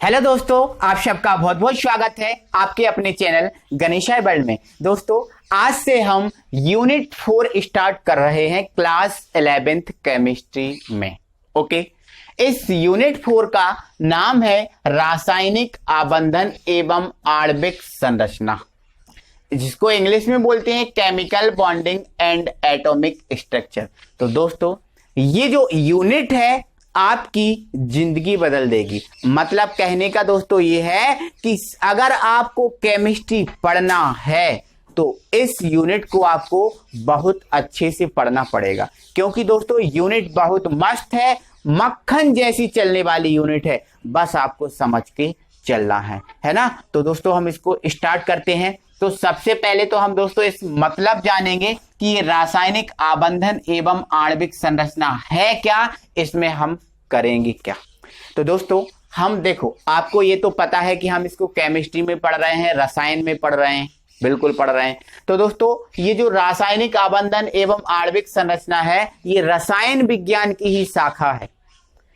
Hello दोस्तों, आप सबका बहुत बहुत स्वागत है आपके अपने चैनल गणेशाय वर्ल्ड में। दोस्तों, आज से हम यूनिट 4 स्टार्ट कर रहे हैं क्लास 11th केमिस्ट्री में। ओके, इस यूनिट 4 का नाम है रासायनिक आबंधन एवं आणविक संरचना, जिसको इंग्लिश में बोलते हैं chemical bonding and atomic structure. तो दोस्तों, ये जो यूनिट है आपकी जिंदगी बदल देगी। मतलब कहने का दोस्तों ये है कि अगर आपको केमिस्ट्री पढ़ना है तो इस यूनिट को आपको बहुत अच्छे से पढ़ना पड़ेगा, क्योंकि दोस्तों यूनिट बहुत मस्त है, मक्खन जैसी चलने वाली यूनिट है। बस आपको समझ के चलना है ना। तो दोस्तों हम इसको स्टार्ट करते हैं। तो सबसे पहले तो हम दोस्तों इस मतलब जानेंगे कि ये रासायनिक आबंधन एवं आणविक संरचना है क्या, इसमें हम करेंगे क्या। तो दोस्तों हम देखो, आपको ये तो पता है कि हम इसको केमिस्ट्री में पढ़ रहे हैं, रसायन में पढ़ रहे हैं, बिल्कुल पढ़ रहे हैं। तो दोस्तों ये जो रासायनिक आबंधन एवं आणविक संरचना है, ये रसायन विज्ञान की ही शाखा है।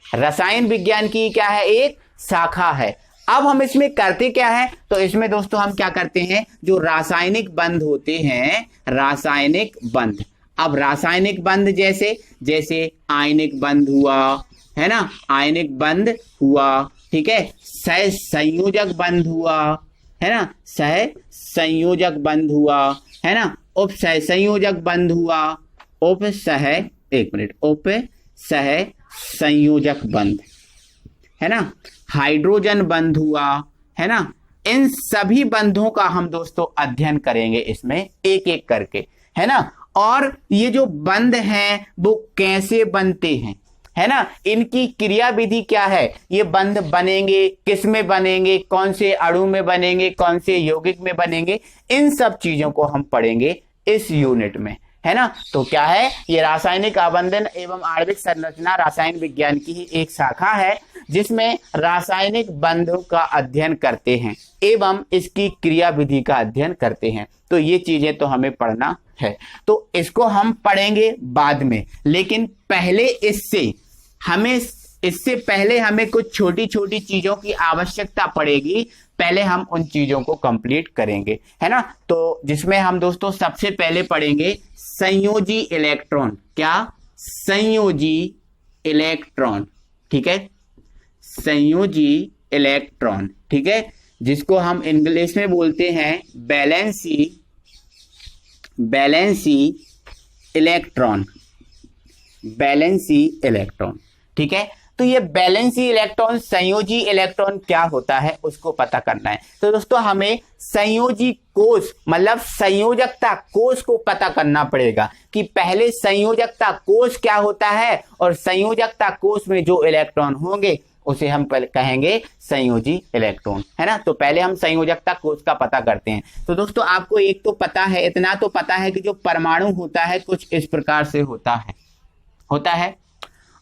रसायन विज्ञान की क्या है, एक शाखा है। अब हम इसमें करते क्या है, तो इसमें दोस्तों हम क्या करते हैं, जो रासायनिक बंध होते हैं, रासायनिक बंध। अब रासायनिक बंध जैसे आयनिक बंध हुआ, है ना, आयनिक बंध हुआ, ठीक है, सह संयोजक बंध हुआ, है ना, सह संयोजक बंध हुआ, है ना, उप सह संयोजक बंध हुआ, उप सह संयोजक बंध, है ना, हाइड्रोजन बंध हुआ, है ना। इन सभी बंधों का हम दोस्तों अध्ययन करेंगे इसमें एक एक करके, है ना। और ये जो बंध हैं वो कैसे बनते हैं, है ना, इनकी क्रिया विधि क्या है, ये बंध बनेंगे किस में बनेंगे, कौन से अणु में बनेंगे, कौन से यौगिक में बनेंगे, इन सब चीजों को हम पढ़ेंगे इस यूनिट में, है ना। तो क्या है, ये रासायनिक आबंधन एवं आणविक संरचना रसायन विज्ञान की ही एक शाखा है, जिसमें रासायनिक बंधों का अध्ययन करते हैं एवं इसकी क्रिया विधि का अध्ययन करते हैं। तो ये चीजें तो हमें पढ़ना है, तो इसको हम पढ़ेंगे बाद में, लेकिन पहले इससे पहले हमें कुछ छोटी छोटी चीजों की आवश्यकता पड़ेगी। पहले हम उन चीजों को कंप्लीट करेंगे, है ना। तो जिसमें हम दोस्तों सबसे पहले पढ़ेंगे संयोजी इलेक्ट्रॉन। क्या, संयोजी इलेक्ट्रॉन, ठीक है, संयोजी इलेक्ट्रॉन, ठीक है, जिसको हम इंग्लिश में बोलते हैं बैलेंसी इलेक्ट्रॉन, ठीक है। तो ये बैलेंसी इलेक्ट्रॉन, संयोजी इलेक्ट्रॉन क्या होता है उसको पता करना है। तो दोस्तों हमें संयोजी कोष मतलब संयोजकता कोष को पता करना पड़ेगा कि पहले संयोजकता कोष क्या होता है, और संयोजकता कोष में जो इलेक्ट्रॉन होंगे उसे हम कहेंगे संयोजी इलेक्ट्रॉन, है ना। तो पहले हम संयोजकता कोष का पता करते हैं। तो दोस्तों आपको एक तो पता है, इतना तो पता है कि जो परमाणु होता है कुछ इस प्रकार से होता है,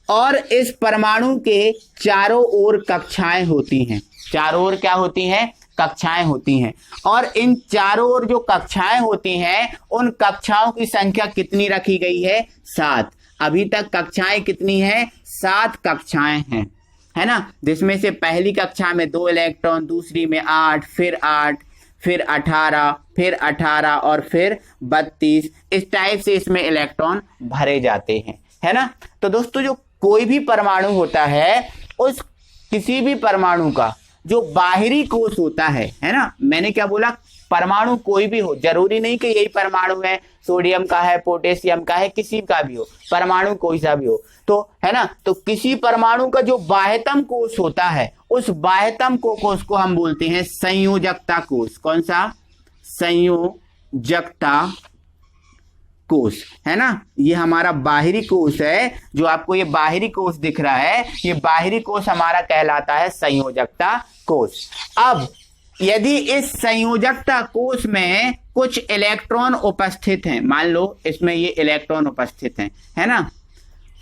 और इस परमाणु के चारों ओर कक्षाएं होती हैं। चारों ओर क्या होती हैं, कक्षाएं होती हैं। और इन चारों ओर जो कक्षाएं होती हैं, उन कक्षाओं की संख्या कितनी रखी गई है, 7। अभी तक कक्षाएं कितनी हैं, 7 कक्षाएं हैं, है ना। जिसमें से पहली कक्षा में 2 इलेक्ट्रॉन, दूसरी में 8, फिर 18, फिर 18 और फिर 32। इस टाइप से इसमें इलेक्ट्रॉन भरे जाते हैं, है ना। तो दोस्तों जो कोई भी परमाणु होता है, उस किसी भी परमाणु का जो बाहरी कोष होता है ना, मैंने क्या बोला, परमाणु कोई भी हो, जरूरी नहीं कि यही परमाणु है, सोडियम का है, पोटेशियम का है, किसी का भी हो, परमाणु कोई सा भी हो, तो है ना। तो किसी परमाणु का जो बाह्यतम कोष होता है, उस बाह्यतम कोष को हम बोलते हैं संयोजकता कोष। कौन सा, संयोजकता कोष, है ना। ये हमारा बाहरी कोष है, जो आपको ये बाहरी कोष दिख रहा है, ये बाहरी कोष हमारा कहलाता है संयोजकता कोष। अब यदि इस संयोजकता कोष में कुछ इलेक्ट्रॉन उपस्थित हैं, मान लो इसमें ये इलेक्ट्रॉन उपस्थित हैं, है ना,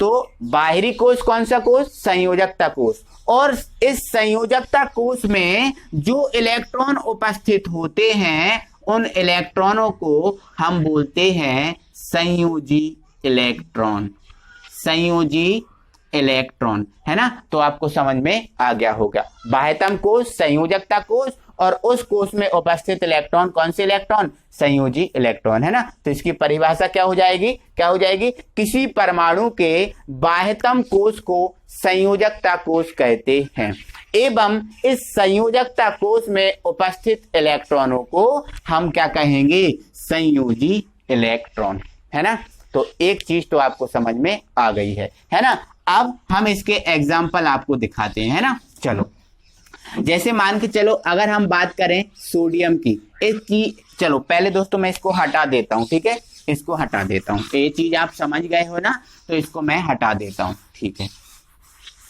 तो बाहरी कोष कौन सा कोष, संयोजकता कोष। और इस संयोजकता कोष में जो इलेक्ट्रॉन उपस्थित होते हैं, उन इलेक्ट्रॉनों को हम बोलते हैं संयोजी इलेक्ट्रॉन। संयोजी इलेक्ट्रॉन, है ना। तो आपको समझ में आ गया होगा, बाह्यतम कोश, संयोजकता कोश, और उस कोश में उपस्थित इलेक्ट्रॉन कौन से इलेक्ट्रॉन, संयोजी इलेक्ट्रॉन, है ना। तो इसकी परिभाषा क्या हो जाएगी, किसी परमाणु के बाह्यतम कोश को संयोजकता कोश कहते हैं, एवं इस संयोजकता कोश में उपस्थित इलेक्ट्रॉनों को हम क्या कहेंगे, संयोजी इलेक्ट्रॉन, है ना। तो एक चीज तो आपको समझ में आ गई है ना। अब हम इसके एग्जाम्पल आपको दिखाते हैं, है ना। चलो, जैसे मान के चलो अगर हम बात करें सोडियम की, इसकी, चलो पहले दोस्तों मैं इसको हटा देता हूं, ठीक है, इसको हटा देता हूं, ये चीज आप समझ गए हो ना, तो इसको मैं हटा देता हूं, ठीक है।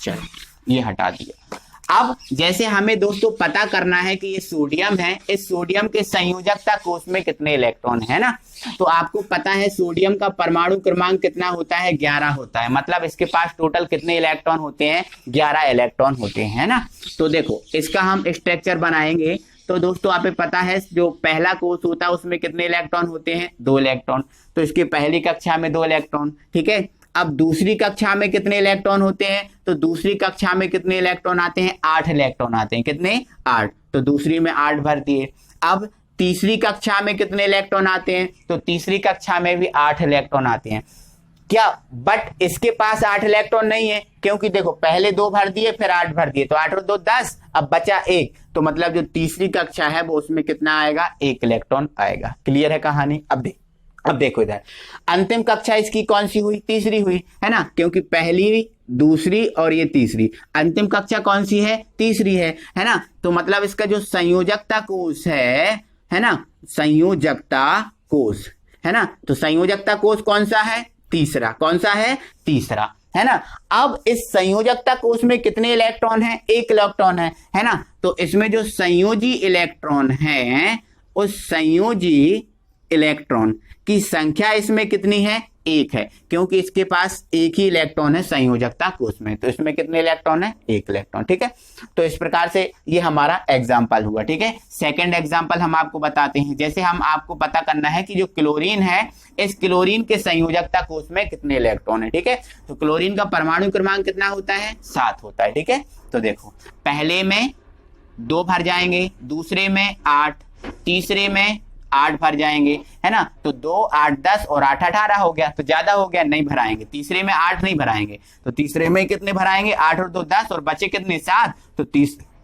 चलो ये हटा दिया। अब जैसे हमें दोस्तों पता करना है कि ये सोडियम है, इस सोडियम के संयोजकता कोश में कितने इलेक्ट्रॉन है ना। तो आपको पता है सोडियम का परमाणु क्रमांक कितना होता है, 11 होता है, मतलब इसके पास टोटल कितने इलेक्ट्रॉन होते हैं, 11 इलेक्ट्रॉन होते हैं, है ना। तो देखो इसका हम स्ट्रक्चर बनाएंगे, तो दोस्तों आप पता है जो पहला कोश होता है उसमें कितने इलेक्ट्रॉन होते हैं, 2 इलेक्ट्रॉन, तो इसकी पहली कक्षा में 2 इलेक्ट्रॉन, ठीक है। अब दूसरी कक्षा में कितने इलेक्ट्रॉन होते हैं, तो दूसरी कक्षा में कितने इलेक्ट्रॉन आते हैं, 8 इलेक्ट्रॉन आते हैं, कितने, 8, तो दूसरी में 8 भर दिए। अब तीसरी कक्षा में कितने इलेक्ट्रॉन आते हैं, तो तीसरी कक्षा में भी 8 इलेक्ट्रॉन आते हैं क्या, बट इसके पास 8 इलेक्ट्रॉन नहीं है, क्योंकि देखो पहले 2 भर दिए फिर 8 भर दिए, तो 8 और 2 10, अब बचा 1, तो मतलब जो तीसरी कक्षा है वो उसमें कितना आएगा, 1 इलेक्ट्रॉन आएगा। क्लियर है कहानी। अब देखो इधर अंतिम कक्षा इसकी कौन सी हुई, तीसरी हुई, है ना, क्योंकि पहली, दूसरी और ये तीसरी, अंतिम कक्षा कौन सी है, तीसरी है ना। तो मतलब इसका जो संयोजकता कोश है ना, संयोजकता कोश, है ना, तो संयोजकता कोश कौन सा है, तीसरा, कौन सा है, तीसरा, है ना। अब इस संयोजकता कोश में कितने इलेक्ट्रॉन है, 1 इलेक्ट्रॉन है ना। तो इसमें जो संयोजी इलेक्ट्रॉन है, उस संयोजी इलेक्ट्रॉन की संख्या इसमें कितनी है, 1 है, क्योंकि इसके पास 1 ही इलेक्ट्रॉन है संयोजकता कोश में, तो इसमें कितने इलेक्ट्रॉन है, 1 इलेक्ट्रॉन, ठीक है। तो इस प्रकार से ये हमारा एग्जाम्पल हुआ, ठीक है। सेकंड एग्जाम्पल हम आपको बताते हैं, जैसे हम आपको पता करना है कि जो क्लोरीन है, इस क्लोरीन के संयोजकता कोश में कितने इलेक्ट्रॉन है, ठीक है। तो क्लोरीन का परमाणु क्रमांक कितना होता है, 7 होता है, ठीक है। तो देखो पहले में 2 भर जाएंगे, दूसरे में 8, तीसरे में 8 भर जाएंगे, है ना। तो 2, 8, 10 और 8, 18 हो गया, तो ज्यादा हो गया, नहीं भराएंगे, तीसरे में 8 नहीं भराएंगे, तो तीसरे में कितने भराएंगे, 8 और 2 10, और बचे कितने, 7, तो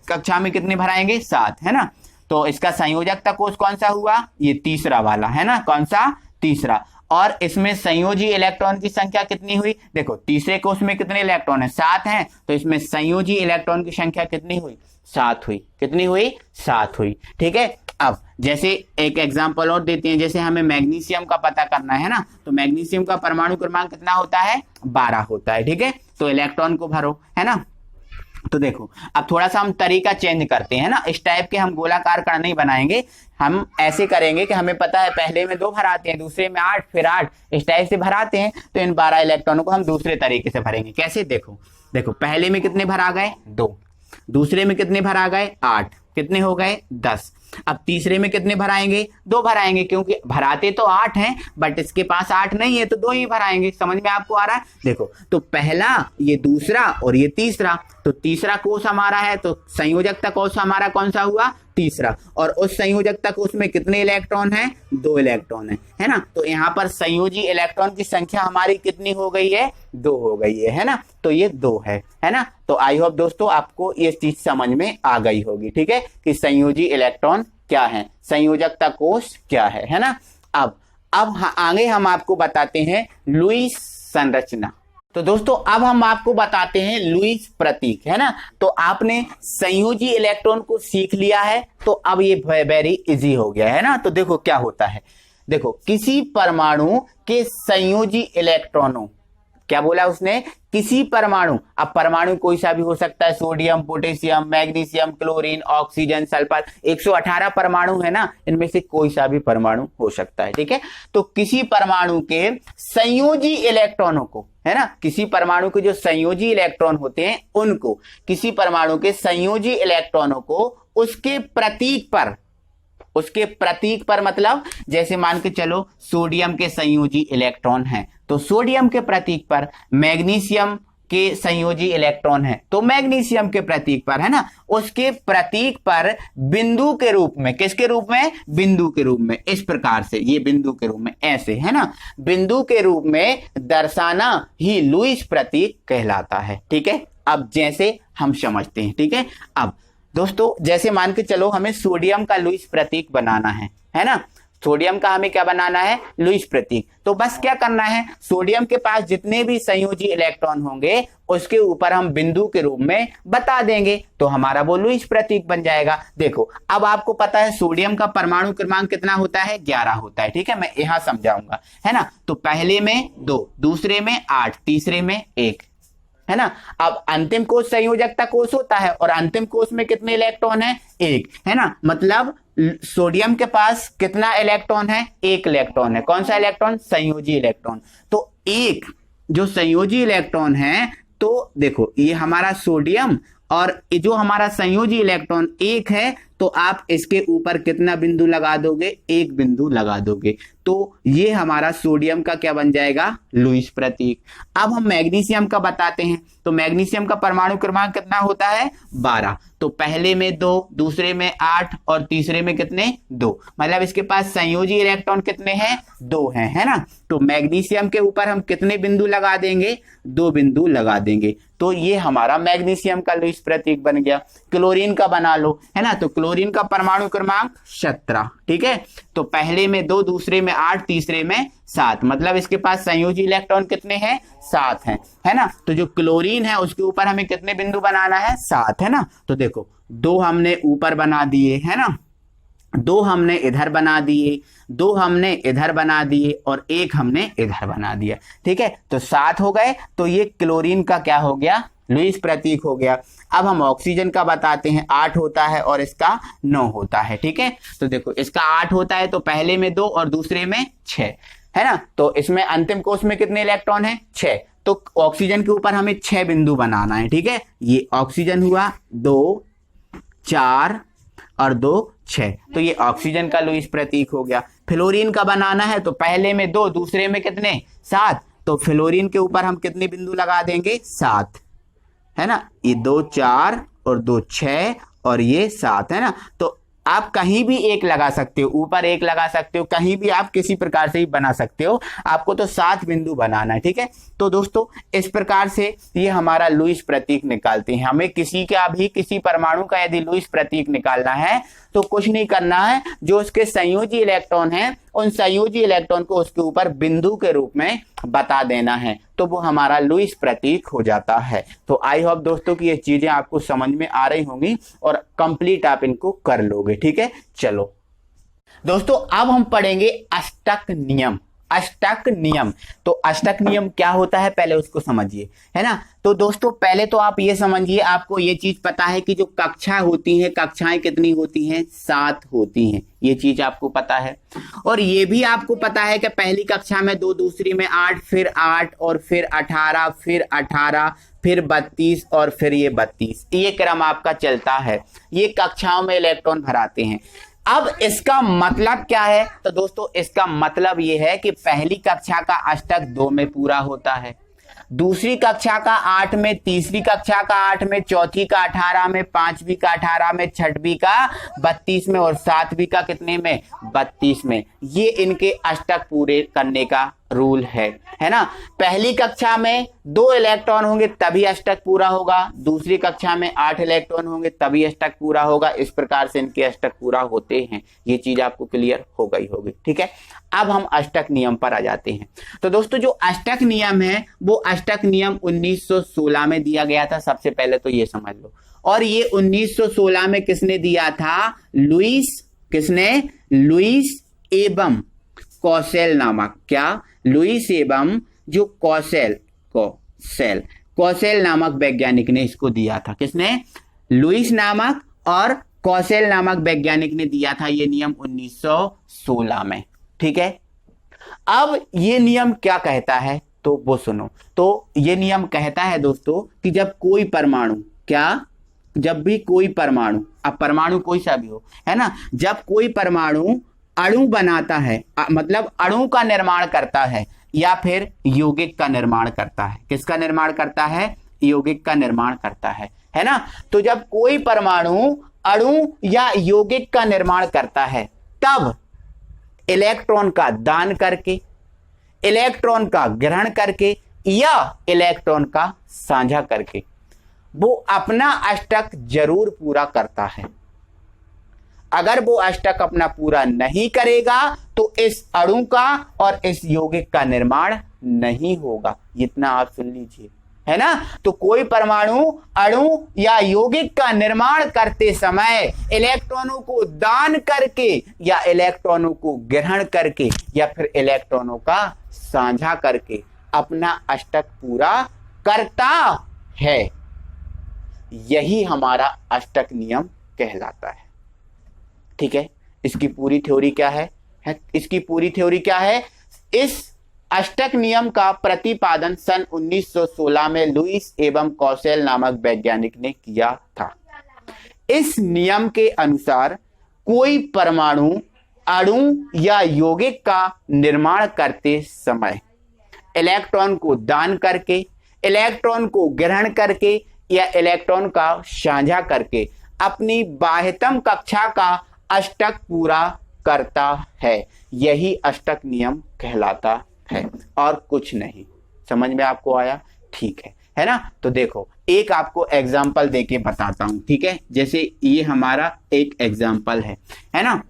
कक्षा में कितने भराएंगे, 7, है ना। तो इसका संयोजकता कोश कौन सा हुआ, ये तीसरा वाला, है ना, कौन सा, तीसरा। और इसमें संयोजी इलेक्ट्रॉन की संख्या कितनी हुई, देखो तीसरे कोश में कितने इलेक्ट्रॉन है, 7 हैं, तो इसमें संयोजी इलेक्ट्रॉन की संख्या कितनी हुई, 7 हुई, कितनी हुई, 7 हुई, ठीक है। अब जैसे एक एग्जांपल और देते हैं, जैसे हमें मैग्नीशियम का पता करना है ना, तो मैग्नीशियम का परमाणु क्रमांक कितना होता है, 12 होता है, ठीक है। तो इलेक्ट्रॉन को भरो, है ना। तो देखो अब थोड़ा सा हम तरीका चेंज करते हैं ना, इस टाइप के हम गोलाकार कण नहीं बनाएंगे, हम ऐसे करेंगे कि हमें पता है पहले में 2 भराते हैं, दूसरे में 8, फिर 8, इस टाइप से भराते हैं। तो इन 12 इलेक्ट्रॉनों को हम दूसरे तरीके से भरेंगे, कैसे, देखो पहले में कितने भरा गए, 2, दूसरे में कितने भरा गए, 8, कितने हो गए, 10। अब तीसरे में कितने भराएंगे, 2 भराएंगे, क्योंकि भराते तो 8 हैं, बट इसके पास 8 नहीं है, तो 2 ही भराएंगे। समझ में आपको आ रहा है। देखो तो पहला, ये दूसरा और ये तीसरा, तो तीसरा कोश हमारा है, तो संयोजकता कोश हमारा कौन सा हुआ, तीसरा, और उस संयोजकता कोश में कितने इलेक्ट्रॉन है, 2 इलेक्ट्रॉन है ना। तो यहाँ पर संयोजी इलेक्ट्रॉन की संख्या हमारी कितनी हो गई है, 2 हो गई है ना। तो ये 2 है ना। तो आई होप दोस्तों आपको ये चीज समझ में आ गई होगी, ठीक है, कि संयोजी इलेक्ट्रॉन क्या है, संयोजकता कोश क्या है ना। अब आगे हम आपको बताते हैं लुईस संरचना। तो दोस्तों अब हम आपको बताते हैं लुईस प्रतीक, है ना। तो आपने संयोजी इलेक्ट्रॉन को सीख लिया है, तो अब ये वेरी इजी हो गया है ना। तो देखो क्या होता है, देखो किसी परमाणु के संयोजी इलेक्ट्रॉनों, क्या बोला उसने, किसी परमाणु, अब परमाणु कोई सा भी हो सकता है, sodium, potassium, magnesium, chlorine, oxygen, sulphur, 118 परमाणु है ना, इनमें से कोई सा भी परमाणु हो सकता है, ठीक है। तो किसी परमाणु के संयोजी इलेक्ट्रॉनों को, है ना, किसी परमाणु के जो संयोजी इलेक्ट्रॉन होते हैं उनको, किसी परमाणु के संयोजी इलेक्ट्रॉनों को उसके प्रतीक पर मतलब जैसे मान के चलो सोडियम के संयोजी इलेक्ट्रॉन हैं, तो सोडियम के प्रतीक पर मैग्नीशियम के संयोजी इलेक्ट्रॉन है, तो मैग्नीशियम के प्रतीक पर, है ना, उसके प्रतीक पर बिंदु के रूप में, किसके रूप में, बिंदु के रूप में, इस प्रकार से, ये बिंदु के रूप में ऐसे, है ना, बिंदु के रूप में दर्शाना ही लुईस प्रतीक कहलाता है। ठीक है, अब जैसे हम समझते हैं। ठीक है, अब दोस्तों जैसे मान के चलो हमें सोडियम का लुईस प्रतीक बनाना है ना, सोडियम का हमें क्या बनाना है, लुईस प्रतीक। तो बस क्या करना है, सोडियम के पास जितने भी संयोजी इलेक्ट्रॉन होंगे उसके ऊपर हम बिंदु के रूप में बता देंगे, तो हमारा वो लुईस प्रतीक बन जाएगा। देखो अब आपको पता है सोडियम का परमाणु क्रमांक कितना होता है, 11 होता है। ठीक है, मैं यहां समझाऊंगा, है ना। तो पहले में 2, दूसरे में 8, तीसरे में 1, है ना। अब अंतिम कोश संयोजकता कोश होता है और अंतिम कोश में कितने इलेक्ट्रॉन है, 1, है ना। मतलब सोडियम के पास कितना इलेक्ट्रॉन है, 1 इलेक्ट्रॉन है। कौन सा इलेक्ट्रॉन, संयोजी इलेक्ट्रॉन। तो एक जो संयोजी इलेक्ट्रॉन है, तो देखो ये हमारा सोडियम और जो हमारा संयोजी इलेक्ट्रॉन 1 है, तो आप इसके ऊपर कितना बिंदु लगा दोगे, 1 बिंदु लगा दोगे, तो ये हमारा सोडियम का क्या बन जाएगा, लुईस प्रतीक। अब हम मैग्नीशियम का बताते हैं। तो मैग्नीशियम का परमाणु क्रमांक कितना होता है, 12। तो पहले में 2, दूसरे में 8 और तीसरे में कितने, 2। मतलब इसके पास संयोजी इलेक्ट्रॉन कितने हैं, 2 हैं, है ना। तो मैग्नीशियम के ऊपर हम कितने बिंदु लगा देंगे, 2 बिंदु लगा देंगे, तो ये हमारा मैग्नीशियम का लुईस प्रतीक बन गया। क्लोरीन का बना लो, है ना। तो क्लोरीन का परमाणु क्रमांक 17। ठीक है, तो पहले में 2, दूसरे में 8, तीसरे में 7। मतलब इसके पास संयोजी इलेक्ट्रॉन कितने हैं, 7 हैं, है ना। तो जो क्लोरीन है उसके ऊपर हमें कितने बिंदु बनाना है, 7, है ना। तो देखो 2 हमने ऊपर बना दिए, है ना, 2 हमने इधर बना दिए, 2 हमने इधर बना दिए और 1 हमने इधर बना दिया। ठीक है, तो 7 हो गए। तो ये क्लोरीन का क्या हो गया, लुईस प्रतीक हो गया। अब हम ऑक्सीजन का बताते हैं, 8 होता है और इसका 9 होता है। ठीक है, तो देखो इसका 8 होता है, तो पहले में 2 और दूसरे में 6, है ना। तो इसमें अंतिम कोश में कितने इलेक्ट्रॉन है, 6। तो ऑक्सीजन के ऊपर हमें 6 बिंदु बनाना है। ठीक है, ये ऑक्सीजन हुआ, 2, 4 और 2, 6। तो ये ऑक्सीजन का लुईस प्रतीक हो गया। फ्लोरीन का बनाना है, तो पहले में 2, दूसरे में कितने, 7। तो फ्लोरीन के ऊपर हम कितने बिंदु लगा देंगे, 7, है ना। ये 2, 4 और 2, 6 और ये 7, है ना। तो आप कहीं भी 1 लगा सकते हो, ऊपर 1 लगा सकते हो, कहीं भी आप किसी प्रकार से ही बना सकते हो, आपको तो 7 बिंदु बनाना है। ठीक है, तो दोस्तों इस प्रकार से ये हमारा लुईस प्रतीक निकालते हैं। हमें किसी का भी, किसी परमाणु का यदि लुईस प्रतीक निकालना है तो कुछ नहीं करना है, जो उसके संयोजी इलेक्ट्रॉन हैं उन संयोजी इलेक्ट्रॉन को उसके ऊपर बिंदु के रूप में बता देना है, तो वो हमारा लुईस प्रतीक हो जाता है। तो आई होप दोस्तों कि ये चीजें आपको समझ में आ रही होंगी और कंप्लीट आप इनको कर लोगे। ठीक है, चलो दोस्तों अब हम पढ़ेंगे अष्टक नियम। अष्टक नियम, तो अष्टक नियम क्या होता है पहले उसको समझिए, है ना। तो दोस्तों पहले तो आप ये समझिए, आपको ये चीज पता है कि जो कक्षा होती है, कक्षाएं कितनी होती हैं, 7 होती हैं, ये चीज आपको पता है। और ये भी आपको पता है कि पहली कक्षा में 2, दूसरी में 8, फिर 8 और फिर 18, फिर 18, फिर 32 और फिर ये 32, ये क्रम आपका चलता है। ये कक्षाओं में इलेक्ट्रॉन भराते हैं। अब इसका मतलब क्या है, तो दोस्तों इसका मतलब यह है कि पहली कक्षा का अष्टक 2 में पूरा होता है, दूसरी कक्षा का 8 में, तीसरी कक्षा का 8 में, चौथी का 18 में, पांचवी का 18 में, छठवीं का 32 में और सातवीं का कितने में, 32 में। ये इनके अष्टक पूरे करने का रूल है ना। पहली कक्षा में 2 इलेक्ट्रॉन होंगे तभी अष्टक पूरा होगा, दूसरी कक्षा में 8 इलेक्ट्रॉन होंगे तभी अष्टक पूरा होगा। इस प्रकार से इनके अष्टक पूरा होते हैं। ये चीज आपको क्लियर हो गई होगी। ठीक है, अब हम अष्टक नियम पर आ जाते हैं। तो दोस्तों जो अष्टक नियम है वो अष्टक नियम 1916 में दिया गया था, सबसे पहले तो ये समझ लो। और ये 1916 में किसने दिया था, लुईस, किसने, लुईस एवं कौशल नामक, क्या, लुईस एवं जो कौशल नामक वैज्ञानिक ने इसको दिया था। किसने, लुईस नामक और कौशल नामक वैज्ञानिक ने दिया था ये नियम 1916 में। ठीक है, अब ये नियम क्या कहता है तो वो सुनो। तो ये नियम कहता है दोस्तों कि जब कोई परमाणु, क्या, जब भी कोई परमाणु, अब परमाणु कोई सा भी हो, है ना, जब कोई परमाणु अणु बनाता है, मतलब अणु का निर्माण करता है या फिर यौगिक का निर्माण करता है। किसका निर्माण करता है, यौगिक का निर्माण करता है ना। तो जब कोई परमाणु अणु या यौगिक का निर्माण करता है तब इलेक्ट्रॉन का दान करके, इलेक्ट्रॉन का ग्रहण करके या इलेक्ट्रॉन का साझा करके वो अपना अष्टक जरूर पूरा करता है। अगर वो अष्टक अपना पूरा नहीं करेगा तो इस अणु का और इस यौगिक का निर्माण नहीं होगा। इतना आप सुन लीजिए, है ना। तो कोई परमाणु अणु या यौगिक का निर्माण करते समय इलेक्ट्रॉनों को दान करके या इलेक्ट्रॉनों को ग्रहण करके या फिर इलेक्ट्रॉनों का साझा करके अपना अष्टक पूरा करता है। यही हमारा अष्टक नियम कहलाता है। ठीक है, इसकी पूरी थ्योरी क्या है? इसकी पूरी थ्योरी क्या है? इस अष्टक नियम का प्रतिपादन सन 1916 में लुईस एवं कौशल नामक वैज्ञानिक ने किया था। इस नियम के अनुसार कोई परमाणु अणु या यौगिक का निर्माण करते समय इलेक्ट्रॉन को दान करके, इलेक्ट्रॉन को ग्रहण करके या इलेक्ट्रॉन का साझा करके अपनी बाह्यतम कक्षा का अष्टक पूरा करता है। यही अष्टक नियम कहलाता है और कुछ नहीं। समझ में आपको आया? ठीक है ना। तो देखो एक आपको एग्जाम्पल देके बताता हूं। ठीक है, जैसे ये हमारा एक एग्जाम्पल है ना।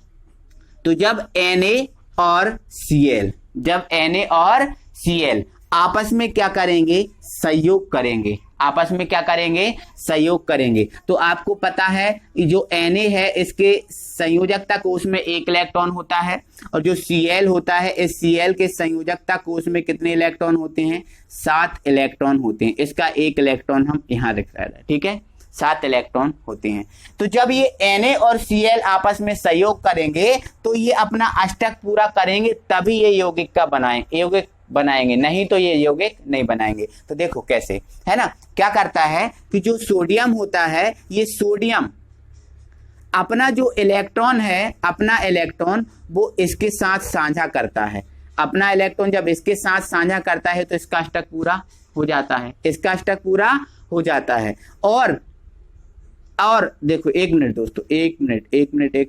तो जब Na और Cl, जब Na और Cl आपस में क्या करेंगे? सहयोग करेंगे। आपस में क्या करेंगे? सहयोग करेंगे। तो आपको पता है जो Na है इसके संयोजकता कोष में 1 इलेक्ट्रॉन होता है और जो Cl होता है इस Cl के संयोजकता कोष में कितने इलेक्ट्रॉन होते हैं? 7 इलेक्ट्रॉन होते हैं। इसका 1 इलेक्ट्रॉन हम यहाँ लिख रहे हैं। ठीक है, 7 इलेक्ट्रॉन होते हैं। तो जब ये Na और Cl आपस में सहयोग करेंगे तो ये अपना अष्टक पूरा करेंगे, तभी ये यौगिक का यौगिक बनाएंगे, नहीं तो ये यौगिक नहीं बनाएंगे। तो देखो कैसे, है ना। क्या करता है कि जो सोडियम होता है, ये सोडियम अपना जो इलेक्ट्रॉन है, अपना इलेक्ट्रॉन वो इसके साथ साझा करता है। अपना इलेक्ट्रॉन जब इसके साथ साझा करता है तो इसका अष्टक पूरा हो जाता है, इसका अष्टक पूरा हो जाता है। और देखो एक मिनट दोस्तों, एक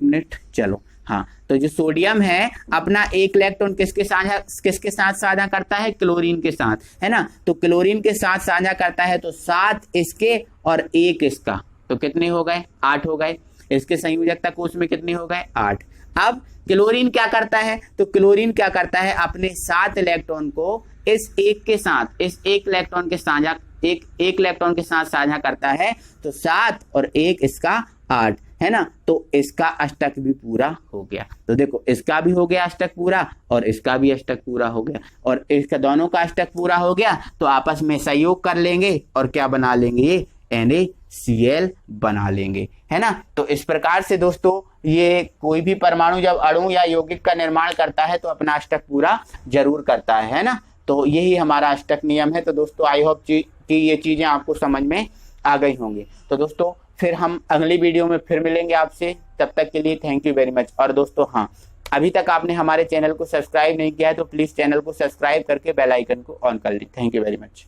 मिनट चलो। हाँ, तो जो सोडियम है अपना 1 इलेक्ट्रॉन किसके साथ साझा करता है? क्लोरीन के साथ, है ना। तो क्लोरीन के साथ साझा करता है तो 7 इसके और 1 इसका, तो कितने हो गए? 8 हो गए। इसके संयोजकता कोष में कितने हो गए? 8। अब क्लोरीन क्या करता है? तो क्लोरीन क्या करता है? अपने 7 इलेक्ट्रॉन को इस 1 के साथ, इस 1 इलेक्ट्रॉन के साझा एक इलेक्ट्रॉन के साथ साझा करता है तो 7 और 1 इसका 8, है ना। तो इसका अष्टक भी पूरा हो गया। तो देखो इसका भी हो गया अष्टक पूरा और इसका भी अष्टक पूरा हो गया और इसका दोनों का अष्टक पूरा हो गया। तो आपस में सहयोग कर लेंगे और क्या बना लेंगे? ये NaCl बना लेंगे, है ना। तो इस प्रकार से दोस्तों ये कोई भी परमाणु जब अणु या यौगिक का निर्माण करता है तो अपना अष्टक पूरा जरूर करता है ना। तो यही हमारा अष्टक नियम है। तो दोस्तों आई होप कि ये चीजें आपको समझ में आ गई होंगी। तो दोस्तों फिर हम अगली वीडियो में फिर मिलेंगे आपसे, तब तक के लिए थैंक यू वेरी मच। और दोस्तों हाँ, अभी तक आपने हमारे चैनल को सब्सक्राइब नहीं किया है तो प्लीज चैनल को सब्सक्राइब करके बेल आइकन को ऑन कर ली। Thank you very much.